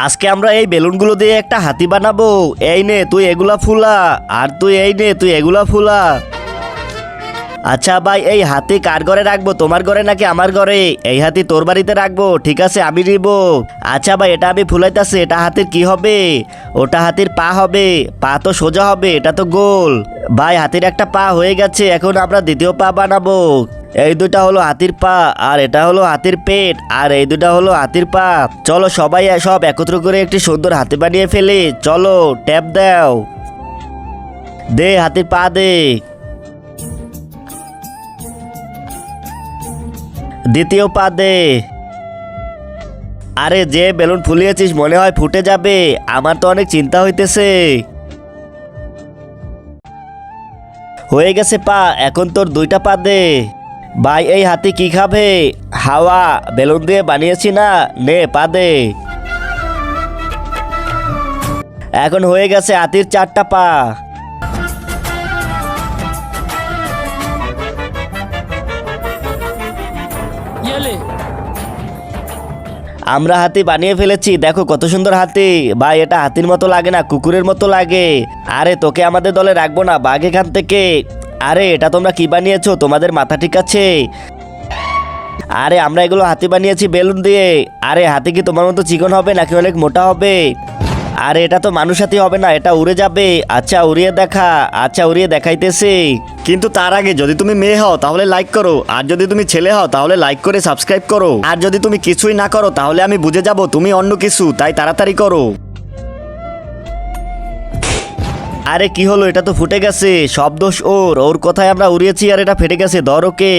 আজকে আমরা এই বেলুনগুলো দিয়ে একটা হাতি বানাবো। এই নে তুই এগুলা ফুলা, আর তুই এই নে তুই এগুলা ফুলা। আচ্ছা ভাই, এই হাতি কার ঘরে রাখবো, তোমার ঘরে নাকি আমার ঘরে? এই হাতি তোর বাড়িতে রাখবো, ঠিক আছে আমি নিব। আচ্ছা ভাই, এটা আমি ফুলাইতাছি, এটা হাতির কি হবে? ওটা হাতির পা হবে। পা তো সোজা হবে, এটা তো গোল। ভাই হাতির একটা পা হয়ে গেছে, এখন আমরা দ্বিতীয় পা বানাবো। এই দুটা হলো হাতির পা, আর এটা হলো হাতির পেট, আর এই দুটা হলো হাতির পা। চলো সবাই সব একত্র করে একটি সুন্দর হাতি বানিয়ে ফেলি। চলো ট্যাপ দাও, দে হাতির পা দে। দ্বিতীয় পা দে। আরে যে বেলুন ফুলিয়েছিস মনে হয় ফুটে যাবে, আমার তো অনেক চিন্তা হইতেছে। হয়ে গেছে পা, এখন তোর দুইটা পা দে। ভাই এই হাতি কি খাবে? হাওয়া, বেলুন দিয়ে বানিয়েছি না, নে পা দে। এখন হয়ে গেছে হাতির চারটা পা। আমরা হাতি বানিয়ে ফেলেছি, দেখো কত সুন্দর হাতি। ভাই এটা হাতির মতো লাগে না, কুকুরের মতো লাগে। আরে তোকে আমাদের দলে রাখবো না, বাঘ এখান থেকে। আরে এটা তোমরা কি বানিয়েছো, তোমাদের মাথা ঠিক আছে? আরে আমরা এগুলো হাতি বানিয়েছি বেলুন দিয়ে। আরে হাতি কি তোমার মতো চিকন হবে নাকি অনেক মোটা হবে? আরে এটা তো মানুষ হাতি হবে না, এটা উড়ে যাবে। আচ্ছা উড়িয়ে দেখা। আচ্ছা উড়িয়ে দেখাইতেছি, কিন্তু তার আগে যদি তুমি মেয়ে হও তাহলে লাইক করো, আর যদি তুমি ছেলে হও তাহলে লাইক করে সাবস্ক্রাইব করো। আর যদি তুমি কিছুই না করো তাহলে আমি বুঝে যাব তুমি অন্য কিছু, তাই তাড়াতাড়ি করো। আরে কি হলো, এটা তো ফুটে গেছে, সব দোষ ওর। ওর কথায় আমরা উড়িয়েছি আর এটা ফেটে গেছে, ধর ওকে।